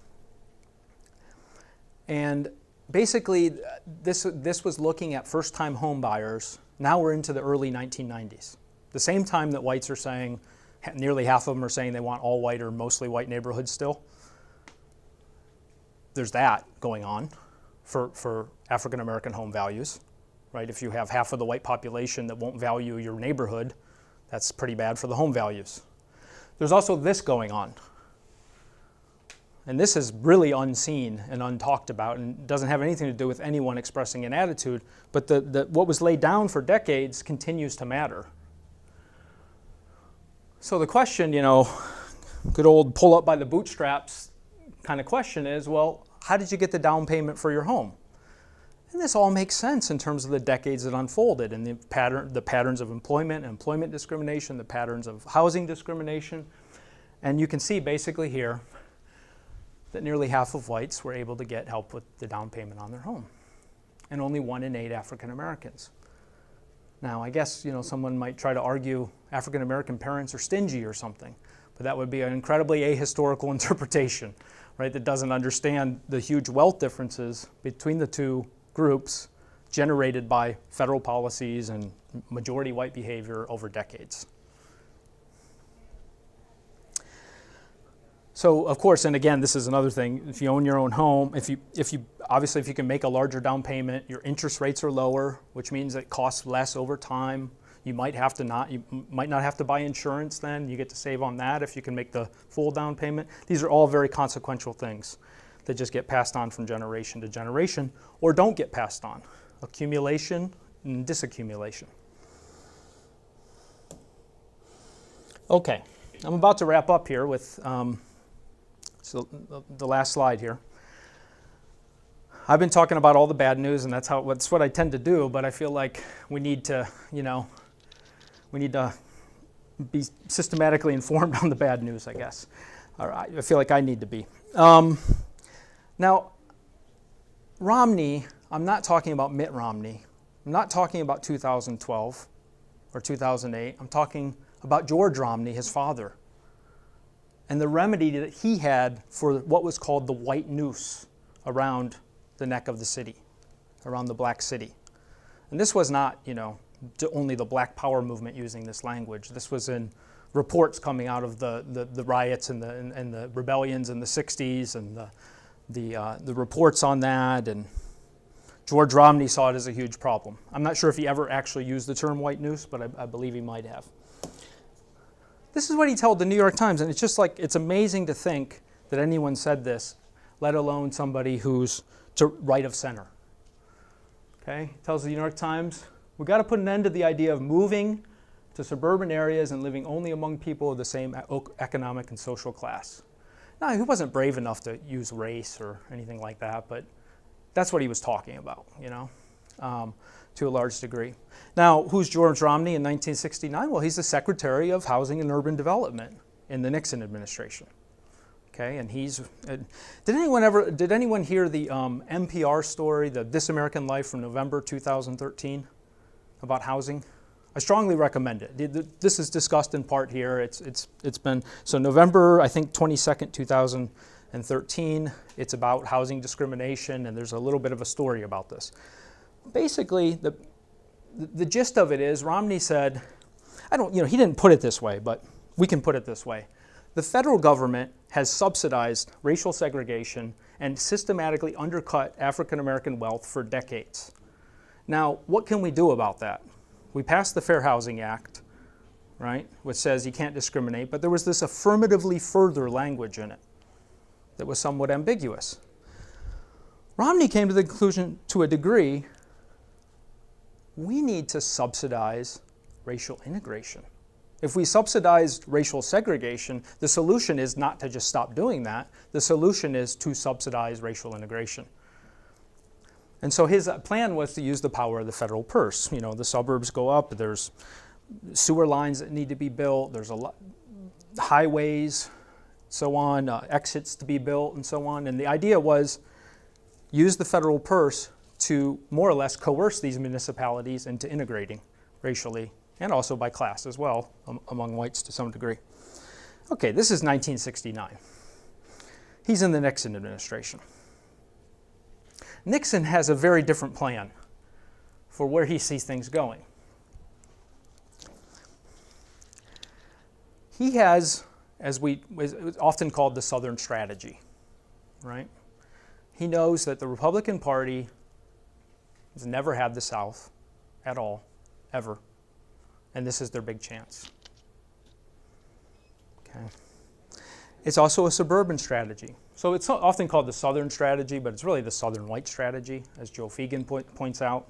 And basically, this was looking at first-time home buyers. Now we're into the early 1990s. The same time that whites are saying, nearly half of them are saying they want all white or mostly white neighborhoods still. There's that going on for African-American home values, right? If you have half of the white population that won't value your neighborhood, that's pretty bad for the home values. There's also this going on. And this is really unseen and untalked about and doesn't have anything to do with anyone expressing an attitude, but what was laid down for decades continues to matter. So the question, good old pull up by the bootstraps kind of question is, well, how did you get the down payment for your home? And this all makes sense in terms of the decades that unfolded and the patterns of employment discrimination, the patterns of housing discrimination. And you can see basically here that nearly half of whites were able to get help with the down payment on their home, and only 1 in 8 African Americans. Now, I guess someone might try to argue African American parents are stingy or something, but that would be an incredibly ahistorical interpretation, right? That doesn't understand the huge wealth differences between the two groups generated by federal policies and majority white behavior over decades. So, of course, and again, this is another thing. If you own your own home, if you can make a larger down payment, your interest rates are lower, which means it costs less over time. You might not have to buy insurance then. You get to save on that if you can make the full down payment. These are all very consequential things that just get passed on from generation to generation, or don't get passed on. Accumulation and disaccumulation. Okay, I'm about to wrap up here with so the last slide here. I've been talking about all the bad news, and that's what I tend to do, but I feel like we need to be systematically informed on the bad news, I guess. Or I feel like I need to be. Now, Romney, I'm not talking about Mitt Romney. I'm not talking about 2012 or 2008. I'm talking about George Romney, his father, and the remedy that he had for what was called the white noose around the neck of the city, around the black city. And this was not, only the Black Power movement using this language. This was in reports coming out of the riots and the rebellions in the 60s and the reports on that, and George Romney saw it as a huge problem. I'm not sure if he ever actually used the term white noose, but I believe he might have. This is what he told the New York Times, and it's just like, it's amazing to think that anyone said this, let alone somebody who's to right of center. Okay, he tells the New York Times, we've got to put an end to the idea of moving to suburban areas and living only among people of the same economic and social class. Now, he wasn't brave enough to use race or anything like that, but that's what he was talking about, to a large degree. Now, who's George Romney in 1969? Well, he's the Secretary of Housing and Urban Development in the Nixon administration. Okay, and did anyone hear the NPR story, the This American Life from November 2013 about housing? I strongly recommend it. This is discussed in part here. It's been, so November, I think 22nd, 2013. It's about housing discrimination, and there's a little bit of a story about this. Basically, the gist of it is Romney said, he didn't put it this way, but we can put it this way. The federal government has subsidized racial segregation and systematically undercut African American wealth for decades. Now, what can we do about that? We passed the Fair Housing Act, right, which says you can't discriminate, but there was this affirmatively further language in it that was somewhat ambiguous. Romney came to the conclusion, to a degree, we need to subsidize racial integration. If we subsidize racial segregation, the solution is not to just stop doing that. The solution is to subsidize racial integration. And so his plan was to use the power of the federal purse. The suburbs go up, there's sewer lines that need to be built, there's a lot, highways, so on, exits to be built and so on. And the idea was use the federal purse to more or less coerce these municipalities into integrating racially and also by class as well, among whites to some degree. Okay, this is 1969. He's in the Nixon administration. Nixon has a very different plan for where he sees things going. He has, as it's often called, the Southern strategy, right? He knows that the Republican Party has never had the South at all, ever, and this is their big chance. Okay. It's also a suburban strategy. So it's often called the Southern strategy, but it's really the Southern white strategy, as Joe Fegan points out.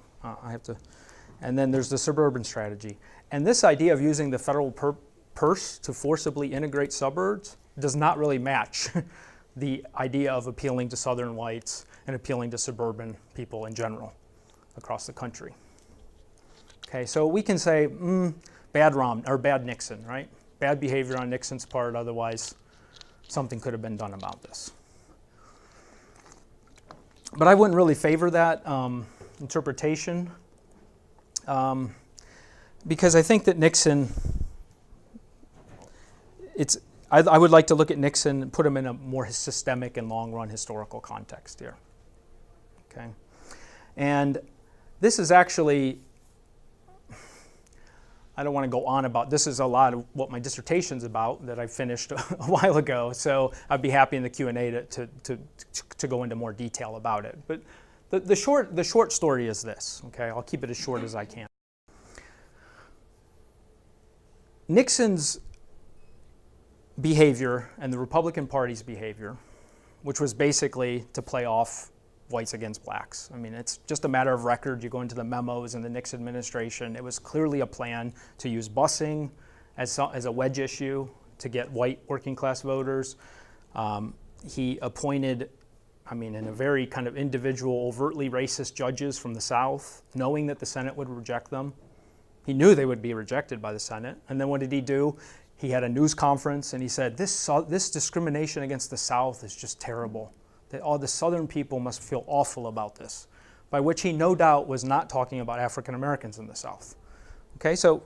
And then there's the suburban strategy. And this idea of using the federal purse to forcibly integrate suburbs does not really match the idea of appealing to Southern whites and appealing to suburban people in general across the country. Okay, so we can say, bad Nixon, right? Bad behavior on Nixon's part, otherwise something could have been done about this. But I wouldn't really favor that interpretation because I think that Nixon, I would like to look at Nixon and put him in a more systemic and long-run historical context here. Okay, and this is actually, I don't want to go on about, this is a lot of what my dissertation's about that I finished a while ago, so I'd be happy in the Q&A to go into more detail about it. But the short story is this, okay? I'll keep it as short as I can. Nixon's behavior and the Republican Party's behavior, which was basically to play off whites against blacks. I mean, it's just a matter of record. You go into the memos in the Nixon administration. It was clearly a plan to use busing as a wedge issue to get white working class voters. He appointed, in a very kind of individual, overtly racist judges from the South, knowing that the Senate would reject them. He knew they would be rejected by the Senate. And then what did he do? He had a news conference and he said, this discrimination against the South is just terrible. That all the Southern people must feel awful about this, by which he no doubt was not talking about African Americans in the South. Okay, so,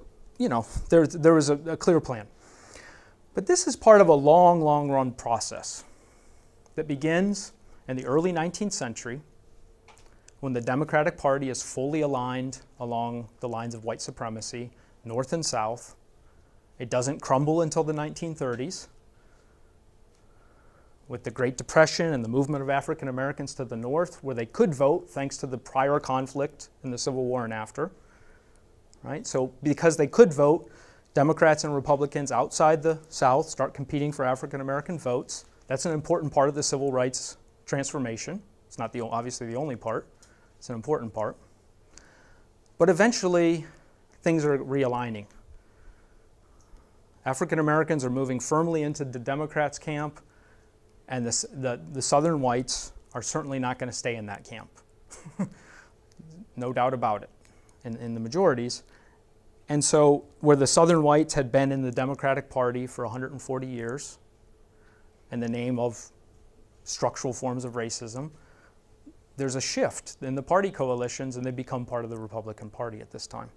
there was a clear plan. But this is part of a long run process that begins in the early 19th century when the Democratic Party is fully aligned along the lines of white supremacy, North and South. It doesn't crumble until the 1930s. With the Great Depression and the movement of African Americans to the north, where they could vote thanks to the prior conflict in the Civil War and after. Right? So because they could vote, Democrats and Republicans outside the South start competing for African American votes. That's an important part of the civil rights transformation. It's not obviously the only part. It's an important part. But eventually, things are realigning. African Americans are moving firmly into the Democrats' camp, and the Southern whites are certainly not going to stay in that camp. No doubt about it, in the majorities. And so where the Southern whites had been in the Democratic Party for 140 years in the name of structural forms of racism, there's a shift in the party coalitions and they become part of the Republican Party at this time.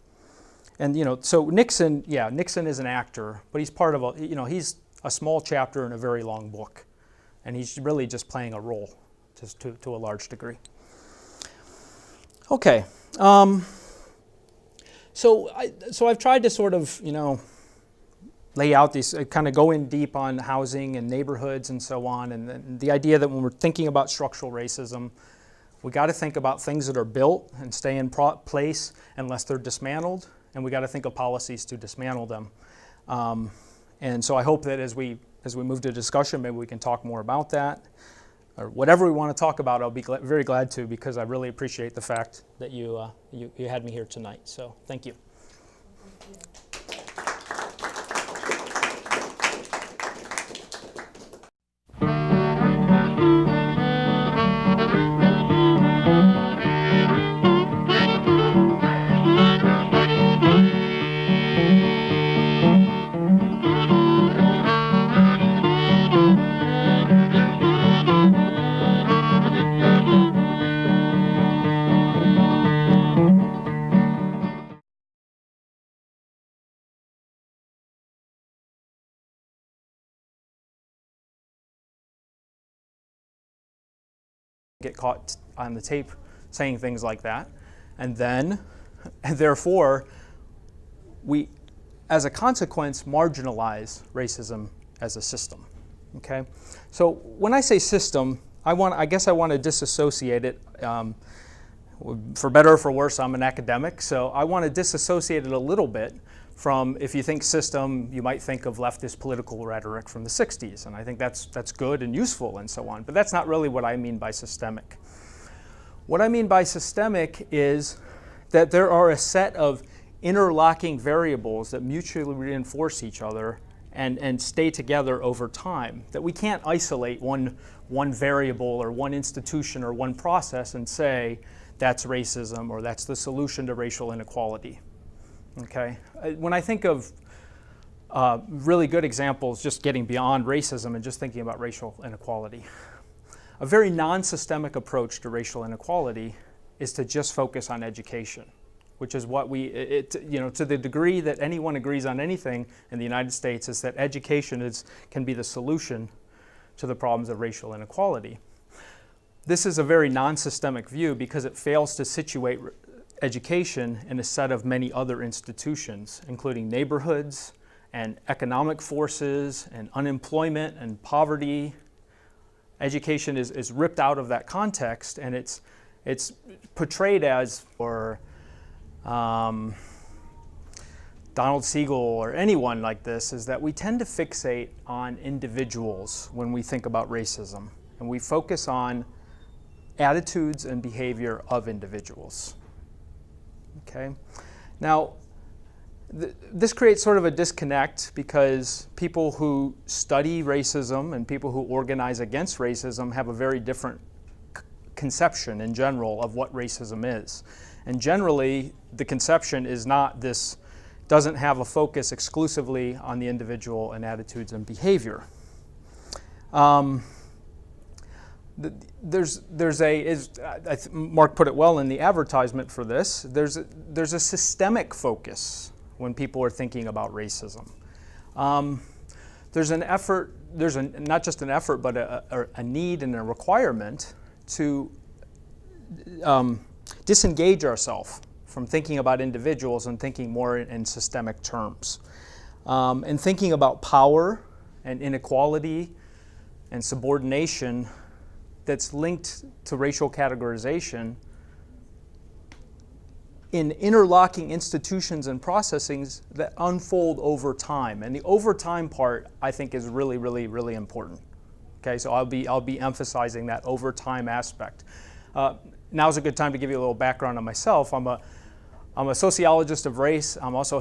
And so Nixon is an actor, but he's part of he's a small chapter in a very long book. And he's really just playing a role to a large degree. Okay, so I've tried to sort of lay out these, kind of go in deep on housing and neighborhoods and so on, and the idea that when we're thinking about structural racism, we got to think about things that are built and stay in place unless they're dismantled, and we got to think of policies to dismantle them. And so I hope that as we move to discussion, maybe we can talk more about that. Or whatever we want to talk about, I'll be very glad to, because I really appreciate the fact that you had me here tonight. So thank you. get caught on the tape saying things like that. And therefore, we, as a consequence, marginalize racism as a system. Okay? So when I say system, I guess I want to disassociate it. For better or for worse, I'm an academic, so I want to disassociate it a little bit from, if you think system, you might think of leftist political rhetoric from the 60s, and I think that's good and useful and so on, but that's not really what I mean by systemic. What I mean by systemic is that there are a set of interlocking variables that mutually reinforce each other and stay together over time, that we can't isolate one variable or one institution or one process and say that's racism or that's the solution to racial inequality. Okay? When I think of really good examples, just getting beyond racism and just thinking about racial inequality, a very non-systemic approach to racial inequality is to just focus on education, which is what to the degree that anyone agrees on anything in the United States, is that education can be the solution to the problems of racial inequality. This is a very non-systemic view because it fails to situate education in a set of many other institutions, including neighborhoods and economic forces and unemployment and poverty. Education is ripped out of that context, and it's portrayed as, or Donald Siegel or anyone like this, is that we tend to fixate on individuals when we think about racism, and we focus on attitudes and behavior of individuals. Okay? Now, this creates sort of a disconnect because people who study racism and people who organize against racism have a very different conception in general of what racism is. And generally, the conception is not this, doesn't have a focus exclusively on the individual and attitudes and behavior. Mark put it well in the advertisement for this, there's a systemic focus when people are thinking about racism. There's an effort, not just an effort, but a need and a requirement to disengage ourselves from thinking about individuals and thinking more in systemic terms. And thinking about power and inequality and subordination that's linked to racial categorization in interlocking institutions and processings that unfold over time. And the over time part, I think, is really, really, really important. Okay, so I'll be emphasizing that over time aspect. Now's a good time to give you a little background on myself. I'm a sociologist of race. I'm also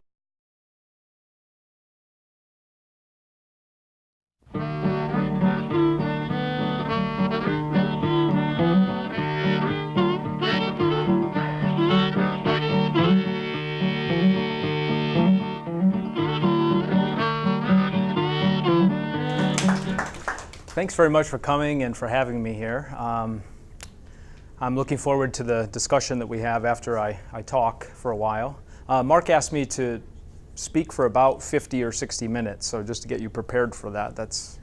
Thanks very much for coming and for having me here. I'm looking forward to the discussion that we have after I talk for a while. Mark asked me to speak for about 50 or 60 minutes, so just to get you prepared for that, that's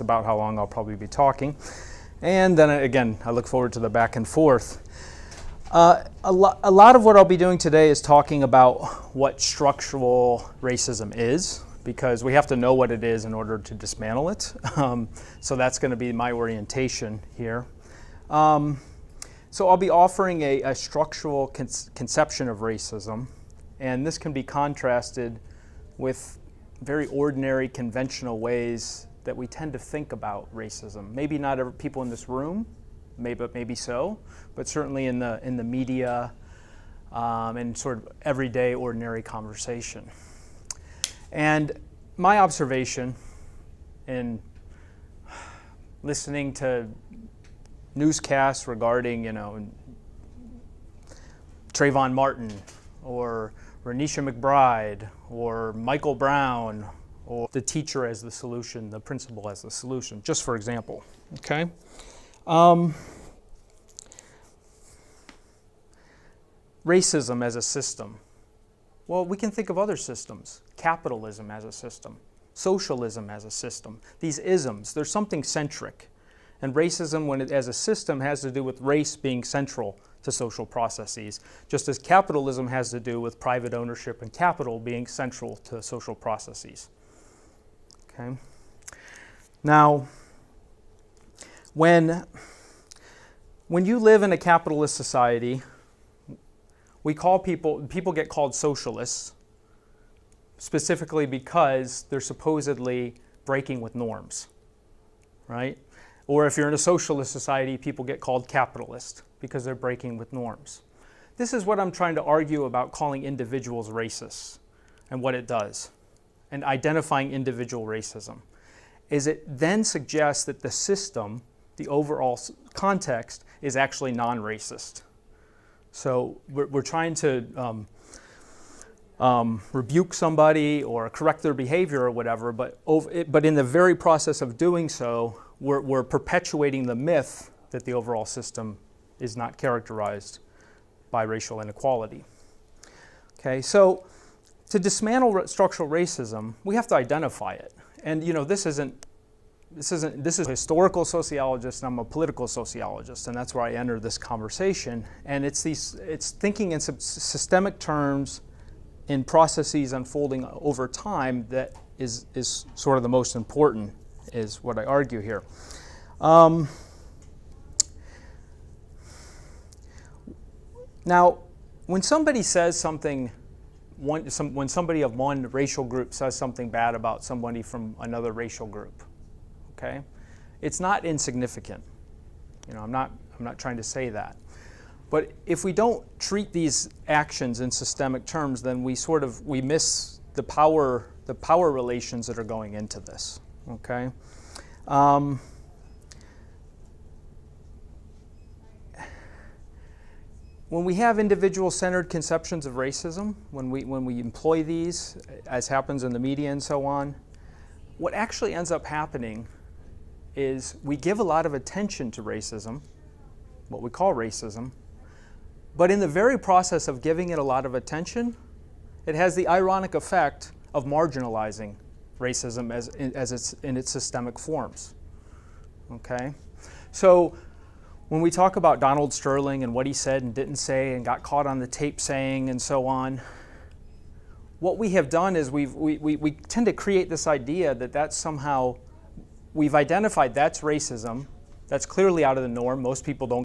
about how long I'll probably be talking. And then again, I look forward to the back and forth. A lot of what I'll be doing today is talking about what structural racism is, because we have to know what it is in order to dismantle it. So that's going to be my orientation here. So I'll be offering a structural conception of racism, and this can be contrasted with very ordinary, conventional ways that we tend to think about racism. Maybe not every people in this room, maybe so, but certainly in the media and sort of everyday, ordinary conversation. And my observation in listening to newscasts regarding, Trayvon Martin or Renisha McBride or Michael Brown or the teacher as the solution, the principal as the solution, just for example, okay? Racism as a system. Well, we can think of other systems. Capitalism as a system. Socialism as a system. These isms, there's something centric. And racism, when it, as a system, has to do with race being central to social processes, just as capitalism has to do with private ownership and capital being central to social processes. Okay. Now, when you live in a capitalist society, we call people get called socialists, specifically because they're supposedly breaking with norms, right? Or if you're in a socialist society, people get called capitalist because they're breaking with norms. This is what I'm trying to argue about calling individuals racists and what it does, and identifying individual racism, is it then suggests that the system, the overall context, is actually non-racist. So we're trying to rebuke somebody or correct their behavior or whatever, but in the very process of doing so, we're perpetuating the myth that the overall system is not characterized by racial inequality. Okay, so to dismantle structural racism, we have to identify it. And this is a historical sociologist and I'm a political sociologist, and that's where I enter this conversation. And it's thinking in systemic terms in processes unfolding over time that is sort of the most important, is what I argue here. Now, when somebody says something, when somebody of one racial group says something bad about somebody from another racial group, okay, it's not insignificant. I'm not trying to say that. But if we don't treat these actions in systemic terms, then we miss the power relations that are going into this. Okay. When we have individual-centered conceptions of racism, when we employ these, as happens in the media and so on, what actually ends up happening is we give a lot of attention to racism, what we call racism, but in the very process of giving it a lot of attention, it has the ironic effect of marginalizing racism as it's in its systemic forms. Okay? So when we talk about Donald Sterling and what he said and didn't say and got caught on the tape saying and so on, what we have done is we tend to create this idea that that's somehow, we've identified that's racism, that's clearly out of the norm, most people don't